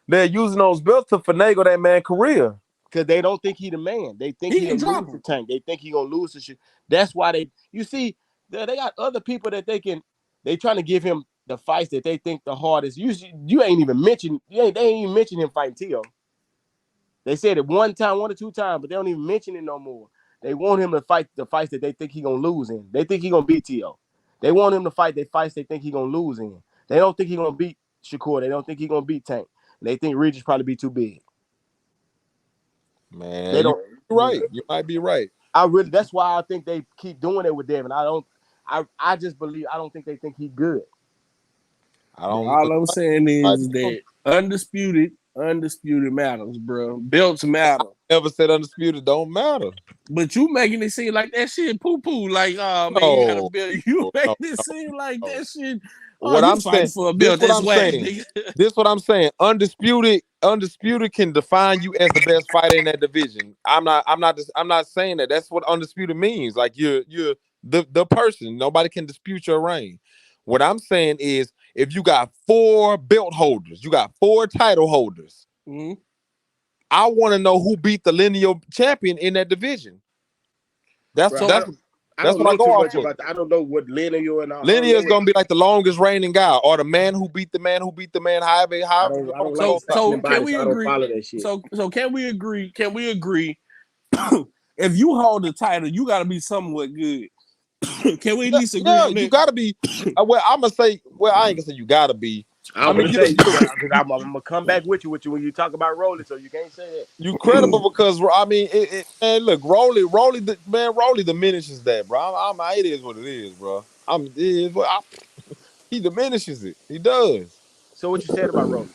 They're using those belts to finagle that man's career. Because they don't think he the man. They think he gonna lose to Tank. They think he gonna lose to shit. That's why you see, they got other people that they trying to give him the fights that they think the hardest. You ain't even mentioned, they ain't even mentioned him fighting Tio. They said it one or two times, but they don't even mention it no more. They want him to fight the fights that they think he gonna lose in. They think he gonna beat Tio. They want him to fight the fights they think he gonna lose in. They don't think he gonna beat Shakur. They don't think he gonna beat Tank. They think Regis probably be too big. Man, they don't. You're right. You might be right. That's why I think they keep doing it with Devin. I just believe. I don't think they think he's good. All I'm saying is that undisputed Undisputed matters, bro. Belts matter. Never said undisputed don't matter. But you making it seem like that shit poo poo. Like, oh man, you got a No, belt. You no, making it seem like no. that shit. Oh, What you I'm fighting saying, for a this belt. what That's I'm whack, saying. nigga. This what I'm saying. Undisputed can define you as the best fighter in that division. I'm not saying that. That's what undisputed means. Like you're the person. Nobody can dispute your reign. What I'm saying is if you got 4 belt holders, you got 4 title holders. Mhm. I want to know who beat the lineal champion in that division. That's Bro, So, I that's don't what I know go too off much of. about that. I don't know what lineal and I don't Linear know is what. gonna be like the longest reigning guy, or the man who beat the man who beat the man. However you I want don't to like go the about it. stopping so in can body, we so I don't agree? follow that shit. So can we agree? Can we agree? If you hold the title, you got to be somewhat good. Can we at least agree Yeah, on you that? gotta be. Well, I'm gonna say. Well, I ain't gonna say you gotta be. I I'm mean, gonna say because I'm gonna come back with you when you talk about rolling, so you can't say that. you credible because I mean, man, look, Rolly diminishes that, bro. It is what it is, bro. He diminishes it. He does. So what you said about rolling?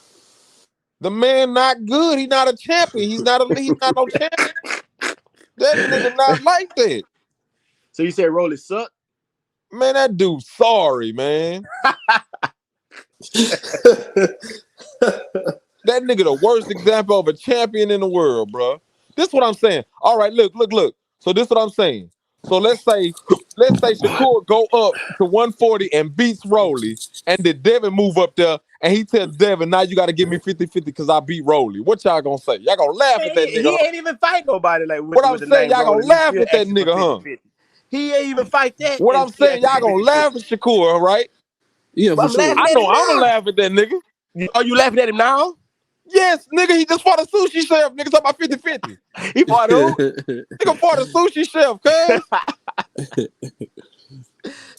The man not good. He not a champion. He's not no champion. That nigga not like that. So you said rolling suck? Man, that dude sorry, man. That nigga the worst example of a champion in the world, bro. This what I'm saying. All right, look. So this what I'm saying. So let's say Shakur go up to 140 and beats Rolly, and then Devin move up there, and he tell Devin, now you got to give me 50-50 because I beat Rolly. What y'all gonna say? Y'all gonna laugh Man, at that he nigga, huh? ain't even fight nobody like What with I'm the saying, name y'all gonna rolling. He laugh still at that asking for nigga, huh? 50-50. He ain't even fight that What and I'm still saying, asking y'all for gonna 50-50. laugh at Shakur, right? Yeah, But for I'm sure. laughing I at know him I'm gonna now. laugh at that nigga. Are you laughing at him now? Yes, nigga, he just fought a sushi chef. Nigga talking about 50-50. He fought who? Nigga fought a sushi chef, cuz.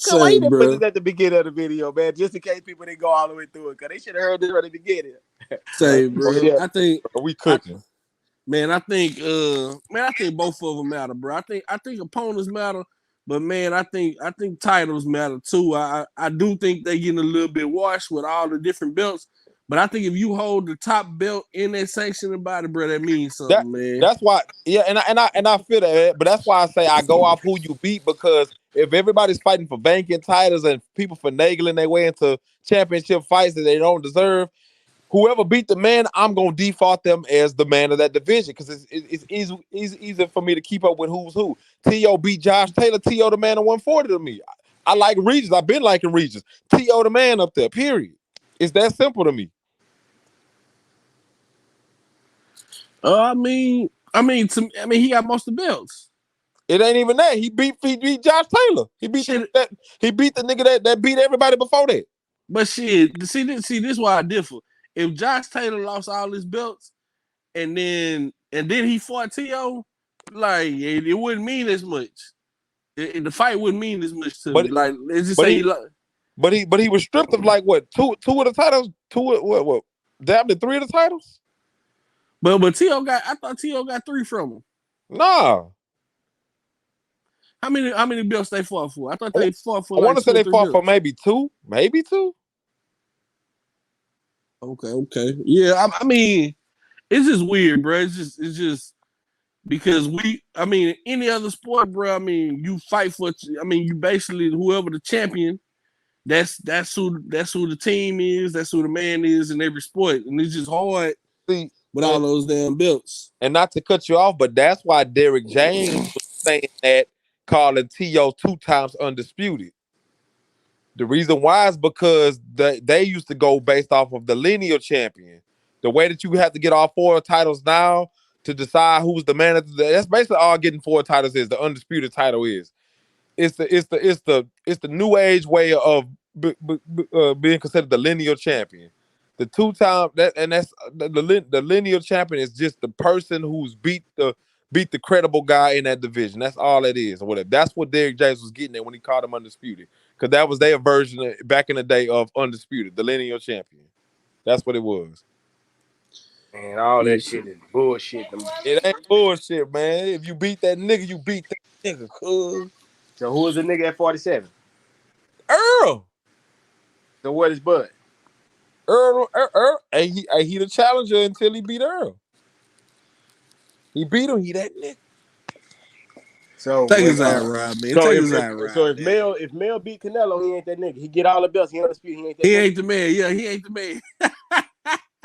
Cause why you Same, didn't put this bro. at the beginning of the video, man? Just in case people didn't go all the way through it. Cause they should have heard this right at the beginning. Same, Oh bro. yeah. We I cooking. man, I think both of them matter, bro. I think opponents matter, but man, I think titles matter too. I do think they getting a little bit washed with all the different belts, but I think if you hold the top belt in that sanctioning body, bro, that means That something, man. that's why, yeah, and I feel that, but that's why I say I go off who you beat because if everybody's fighting for banking titles and people finagling their way into championship fights that they don't deserve, whoever beat the man, I'm gonna default them as the man of that division because it's easy for me to keep up with who's who. T.O. beat Josh Taylor. T.O. the man of 140 to me. I like Regis. I've been liking Regis. T.O. the man up there. Period. It's that simple to me. He got most of the belts. It ain't even that. He beat Josh Taylor. Shit, He beat the nigga that beat everybody before that. but shit, this why I differ. If Josh Taylor lost all his belts and then he fought To, like it wouldn't mean as much. The fight wouldn't mean as much to me. But Like let's just but say he but he was stripped of like what two of the titles, what Deabte 3 of the titles? but I thought To got 3 from him. Nah. How many belts they fought for? I thought I, they fought for I want like to say two or they three fought for belts. maybe two. Okay. Yeah, I mean, it's just weird, bro. It's just because any other sport, bro. I mean, you fight for. You basically whoever the champion. That's who the team is. That's who the man is in every sport, and it's just hard See, with all those damn belts. and not to cut you off, but that's why Derrick James was saying that, calling T.O. 2 times undisputed. The reason why is because they used to go based off of the lineal champion. The way that you have to get all 4 titles now to decide who's the man of that's basically all getting 4 titles is. The undisputed title is. It's the new age way of being considered the lineal champion. The 2 time that's the lineal champion is just the person who's beat the credible guy in that division. That's all it is, or whatever. That's what Derrick James was getting at when he called him undisputed, because that was their version back in the day of undisputed, the lineal champion. That's what it was. Man, all that Yes. shit is bullshit. It ain't bullshit, man. If you beat that nigga, you beat that nigga, cuz. So who is the nigga at 47? Earl. So what is Bud? Earl, he the challenger until he beat Earl. He beat him. He that nigga. So Take when his eye, Rob, man. so Take if, his eye, if so Rob, if man. Mel beat Canelo, he ain't that nigga. He get all the belts. He undisputed. He ain't that He nigga. ain't the man. Yeah, he ain't the man.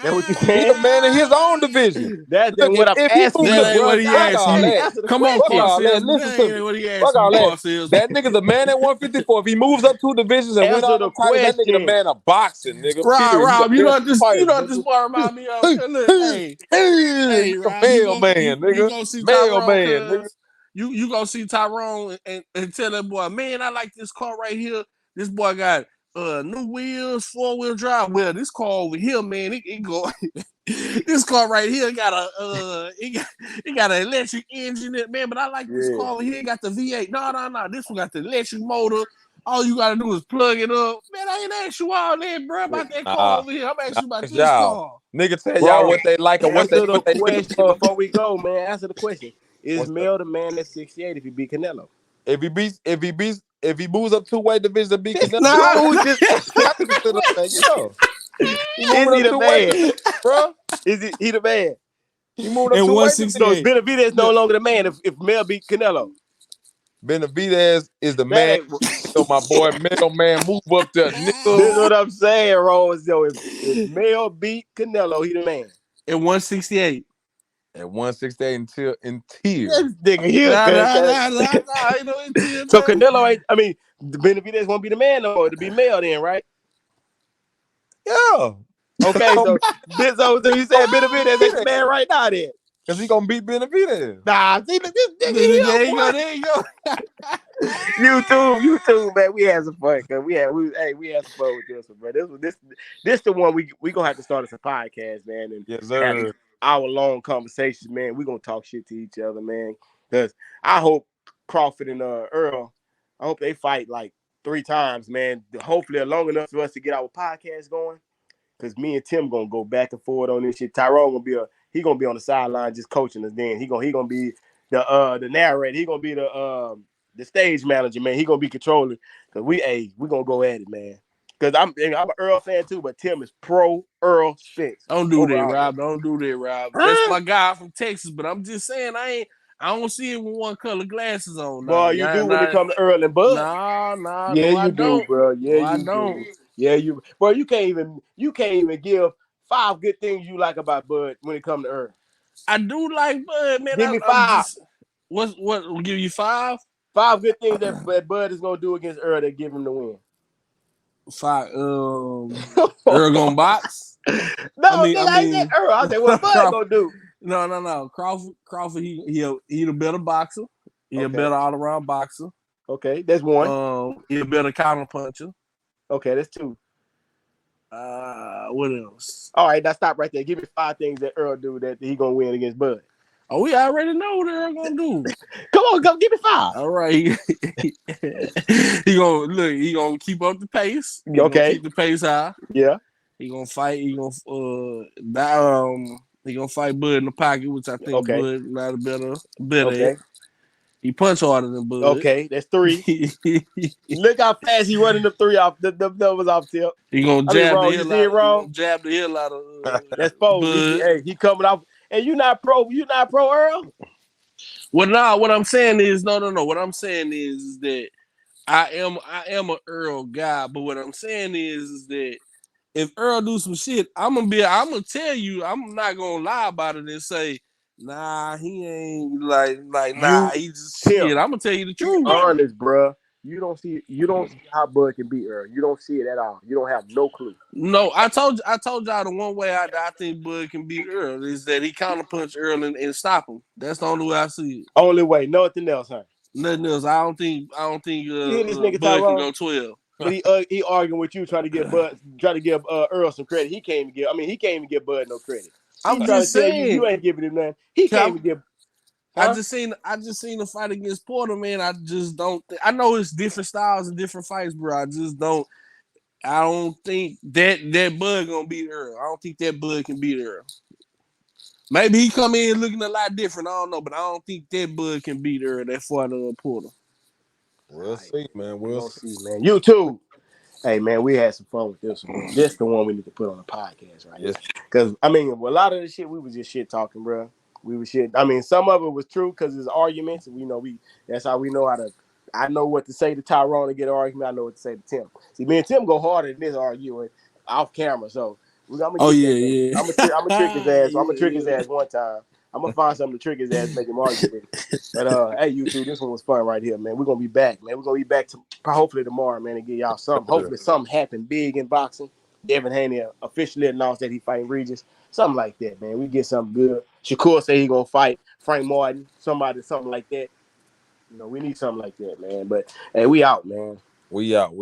That what you He the saying? man in his own division. That's Look, what I'm if he asking moves That you, up, ain't bro. what he God fuck asked all you. dang, that. answer the Come on, Fuck question. car all that. salesman. Listen That to me. ain't what he Fuck asked you, all that. car salesman. That nigga the man at 154. If he moves up 2 divisions and win Answer all the them titles, that nigga the question. man of boxing, nigga. Period. He the Rob, you know best what this fighter, nigga. bar remind me of? Hey, Look, hey, hey, hey, hey, nigga, Rob, mailman, you nigga. go see Tyrone, Mailman, nigga. cuz you go see Tyrone and tell that boy, man, I like this car right here. This boy got new wheels, 4-wheel drive. Well, this car over here, man, it go. This car right here got it got an electric engine in it, man. But I like this Yeah. car over here. It got the V8. No. This one got the electric motor. All you gotta do is plug it up. Man, I ain't ask you all that, bro, about that car Nah, over here. I'm nah, asking you about it's this y'all. car. Nigga tell y'all Bro, what they like and answer the what they really question love. before we go, man. Answer the question. Is What's up? Mel the man at 68 if he beat Canelo? If he moves up 2 weight divisions and beat Canelo, Nah. Bro, just answer I the nigga sit up there, question. yeah. He Is moving he up the 2 weight man? divisions, bro. Is he the man? He moving up And 2 weight So divisions. 168. Benavidez no Look, longer the man if Mel beat Canelo. Benavidez is the That man. ain't So my boy Mailman, move up there, this is nigga. what I'm saying, Rose. Yo, if Mel beat Canelo, he the man. and 168. At 168 until This nigga here, Nah, cuz. nah, nah, nah, nah. Ain't no intent, So man. Canelo ain't. I mean, Benavidez won't be the man no more. To be Mel then, right? Yeah. Okay, so this so you said Benavidez ain't the man right now then. Because he gonna beat Benavidez. Nah, see this nigga here, There you go. boy. There you go. YouTube, man. We had some fun, cause we had some fun with this one, bro. This the one we gonna have to start as a podcast, man, and Yes, have these sir. hour-long conversations, man. We gonna talk shit to each other, man. Cause I hope Crawford and Earl, I hope they fight like 3 times, man. Hopefully long enough for us to get our podcast going. Cause me and Tim gonna go back and forth on this shit. Tyrone gonna be on the sideline just coaching us. Then he gonna be the narrator. He gonna be the stage manager, man. He gonna be controlling. Cause we gonna go at it, man. Cause I'm an Earl fan too, but Tim is pro Earl Spence Don't do over that, all that. Rob. Don't do that, Rob. That's Huh? my guy from Texas, but I'm just saying I don't see it with one color glasses on now. Boy, you Yeah, do when it comes to Earl and Bud. Yeah, no, I you do, don't. bro. Yeah, No, I you don't. do. Yeah, you. Bro, you can't even give 5 good things you like about Bud when it comes to Earl. I do like Bud, man. Give me I'm 5. just what will give you 5? 5 good things that Bud is gonna do against Earl that give him the win. 5. Earl gonna box. No, nigga, I said Earl. I said what Bud Crawford. gonna do. No. Crawford. He a better boxer. He a Okay, better all around boxer. okay, that's 1. He a better counter puncher. Okay, that's 2. What else? All right, now stop right there. Give me 5 things that Earl do that he gonna win against Bud. Oh, we already know what Earl gonna do. Come on, go give me 5. All right, he gonna look. He gonna keep up the pace. He gonna Okay, keep the pace high. yeah, He gonna fight. He gonna fight Bud in the pocket, which I think okay, Bud not a better at. okay, He punch harder than Bud. okay. That's 3. He Look how fast he running the 3 off the numbers off tip. gonna I mean, jab the wrong. You hell see it out. He wrong? gonna jab the hell out of That's 4. Bud. He coming off. And you not pro. You not pro Earl. Well, nah. What I'm saying is no. What I'm saying is that I am an Earl guy, but what I'm saying is that if Earl do some shit, I'm gonna tell you, I'm not gonna lie about it and say, nah, he ain't nah, You he just Tim. shit. I'm gonna tell you the Be truth. honest, bruh. You don't see how Bud can beat Earl. You don't see it at all. You don't have no clue. No, I told y'all the one way I think Bud can beat Earl is that he counterpunch Earl and stop him. That's the only way I see it. Only way, nothing else, huh? Nothing else. I don't think You hear this nigga Bud can Tyrone? go 12. But he arguing with you, trying to give Earl some credit. He can't even give. I mean, he can't even give Bud no credit. He I'm trying just to tell you saying. you ain't giving him nothing. He can't even give. I Huh? just seen the fight against Porter, man. I just don't. I know it's different styles and different fights, bro. I just don't. I don't think that Bud gonna beat Earl. I don't think that Bud can beat Earl. Maybe he come in looking a lot different. I don't know, but I don't think that Bud can beat Earl. That fought Porter. We'll All right, see, man. we We'll gonna see. see, man. YouTube. Hey man, we had some fun with this one, man. This the one we need to put on the podcast right here. Yes. Because I mean, a lot of the shit we was just shit talking, bro. We was shit. I mean, some of it was true because it's arguments, and we know that's how we know how to. I know what to say to Tyrone to get an argument. I know what to say to Tim. See, me and Tim go harder than this arguing off camera. So I'm gonna Oh get yeah, that. Man. yeah. I'm gonna trick his ass. So I'm gonna trick his Yeah, ass one time. I'm gonna find something to trick his ass, make him argue with. But hey, YouTube, this one was fun right here, man. We're gonna be back, man. We're gonna be back to hopefully tomorrow, man, and get y'all something. Hopefully something happened big in boxing. Devin Haney officially announced that he fighting Regis. Something like that, man. We get something good. Shakur say he gonna fight Frank Martin, something like that. You know, we need something like that, man. But hey, we out, man. We out.